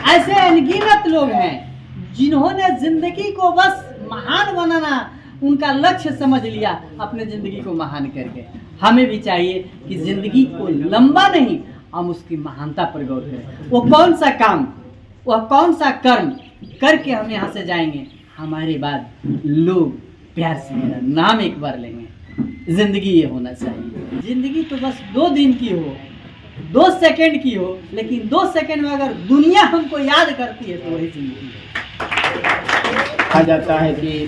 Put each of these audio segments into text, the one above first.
ऐसे अनगिनत लोग हैं जिन्होंने जिंदगी को बस महान बनाना उनका लक्ष्य समझ लिया, अपने जिंदगी को महान करके। हमें भी चाहिए कि जिंदगी को लंबा नहीं, हम उसकी महानता पर गौर करें। वो कौन सा काम, वह कौन सा कर्म करके हम यहाँ से जाएंगे, हमारे बाद लोग प्यार से मेरा नाम एक बार लेंगे। जिंदगी ये होना चाहिए। जिंदगी तो बस 2 दिन की हो, 2 सेकंड की हो, लेकिन 2 सेकंड में अगर दुनिया हमको याद करती है तो वही जिंदगी है। कहा जाता है कि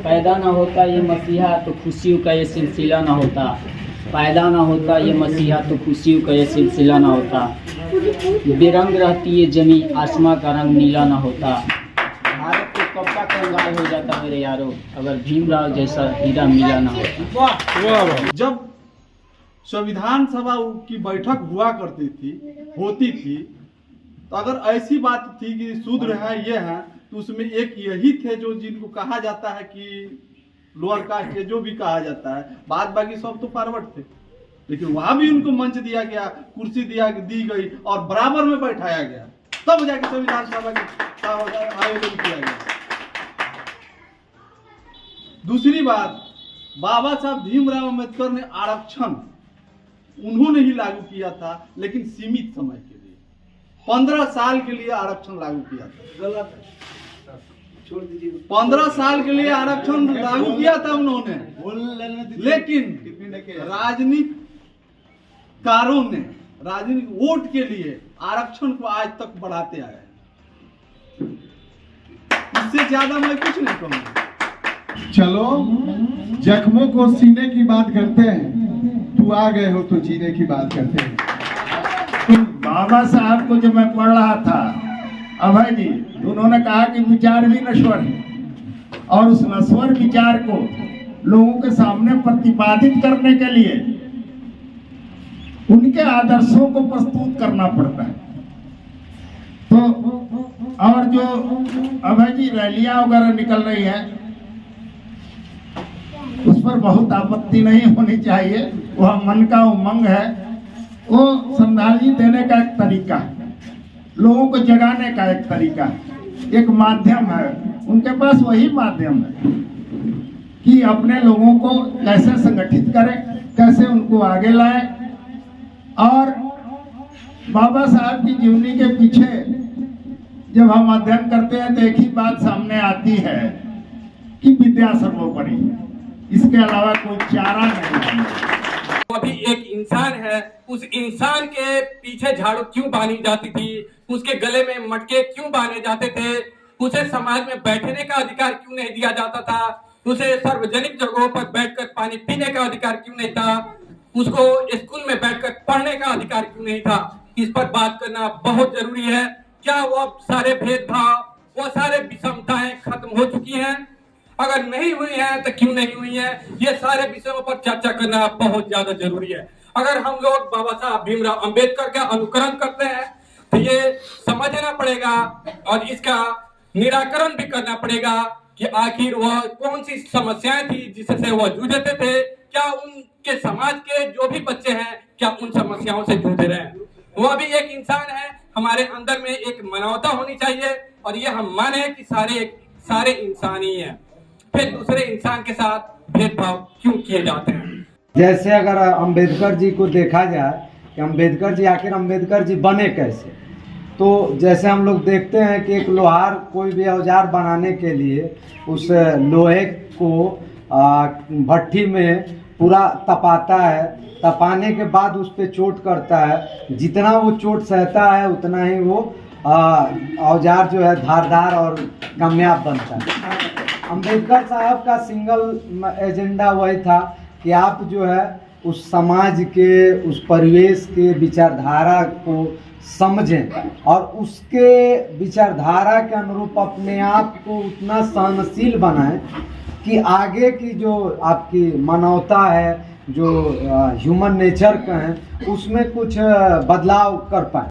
पैदा ना होता ये मसीहा तो खुशियों का ये सिलसिला ना होता, पैदा ना होता ये मसीहा तो खुशियों का ये सिलसिला ना होता, बेरंग रहती ये जमी आसमां का रंग नीला ना होता, भारत तो कब का कंगाल हो जाता मेरे यारों अगर भीमराव जैसा हीरा मिला ना होता। वाह। जब संविधान सभा की बैठक हुआ करती थी, होती थी, तो अगर ऐसी बात थी कि शूद्र है ये है, तो उसमें एक यही थे जो जिनको कहा जाता है कि लोअर कास्ट के, जो भी कहा जाता है, बाद बाकी सब तो फॉरवर्ड थे, लेकिन वहां भी उनको मंच दिया गया, कुर्सी दी गई और बराबर में बैठाया गया, तब जाके संविधान सभा का आयोजन किया गया। दूसरी बात, बाबा साहब भीमराव अम्बेडकर ने आरक्षण उन्होंने ही लागू किया था, लेकिन सीमित समय के लिए 15 साल के लिए आरक्षण लागू किया था। गलत है, छोड़ दीजिए। 15 साल के लिए आरक्षण लागू किया था उन्होंने, लेकिन राजनीतिकारों ने राजनीतिक वोट के लिए आरक्षण को आज तक बढ़ाते आए हैं। इससे ज्यादा मैं कुछ नहीं कहूँगा। चलो, जख्मों को सीने की बात करते हैं, तू आ गए हो तो जीने की बात करते हैं। बाबा साहब को जब मैं पढ़ रहा था अभय जी, तो उन्होंने कहा कि विचार भी नश्वर है और उस नश्वर विचार को लोगों के सामने प्रतिपादित करने के लिए उनके आदर्शों को प्रस्तुत करना पड़ता है। तो और जो अभय जी रैलियां वगैरह निकल रही हैं, उस पर बहुत आपत्ति नहीं होनी चाहिए, वह मन का उमंग है, वो श्रद्धांजलि देने का एक तरीका है, लोगों को जगाने का एक तरीका है, एक माध्यम है। उनके पास वही माध्यम है कि अपने लोगों को कैसे संगठित करें, कैसे उनको आगे लाएं। और बाबा साहब की जीवनी के पीछे जब हम अध्ययन करते हैं तो एक ही बात सामने आती है कि विद्या सर्वोपरि, इसके अलावा कोई चारा नहीं है। अभी एक इंसान है, उस इंसान के पीछे झाड़ू क्यों बांधी जाती थी, उसके गले में मटके क्यों बांधे जाते थे, उसे समाज में बैठने का अधिकार क्यों नहीं दिया जाता था, उसे सार्वजनिक जगहों पर बैठकर पानी पीने का अधिकार क्यों नहीं था, उसको स्कूल में बैठकर पढ़ने का अधिकार क्यों नहीं था। इस पर बात करना बहुत जरूरी है। क्या वो सारे भेदभाव, वो सारे विषमताएं खत्म हो चुकी हैं? अगर नहीं हुई है तो क्यों नहीं हुई है, ये सारे विषयों पर चर्चा करना बहुत ज्यादा जरूरी है। अगर हम लोग बाबा साहब भीमराव अंबेडकर का अनुकरण करते हैं तो ये समझना पड़ेगा और इसका निराकरण भी करना पड़ेगा कि आखिर वह कौन सी समस्याएं थी जिससे वह जूझते थे, क्या उनके समाज के जो भी बच्चे हैं क्या उन समस्याओं से जूझ रहे हैं। वह भी एक इंसान है, हमारे अंदर में एक मानवता होनी चाहिए और ये हम माने कि सारे इंसान ही हैं, फिर दूसरे इंसान के साथ भेदभाव क्यों किए जाते हैं। जैसे अगर अंबेडकर जी को देखा जाए कि अंबेडकर जी आखिर अंबेडकर जी बने कैसे, तो जैसे हम लोग देखते हैं कि एक लोहार कोई भी औजार बनाने के लिए उस लोहे को भट्ठी में पूरा तपाता है, तपाने के बाद उस पर चोट करता है, जितना वो चोट सहता है उतना ही वो औजार जो है धारदार और कामयाब बनता है। अंबेडकर साहब का सिंगल एजेंडा वही था कि आप जो है उस समाज के, उस परिवेश के विचारधारा को समझें और उसके विचारधारा के अनुरूप अपने आप को उतना सहनशील बनाएं कि आगे की जो आपकी मानवता है, जो ह्यूमन नेचर का है, उसमें कुछ बदलाव कर पाए।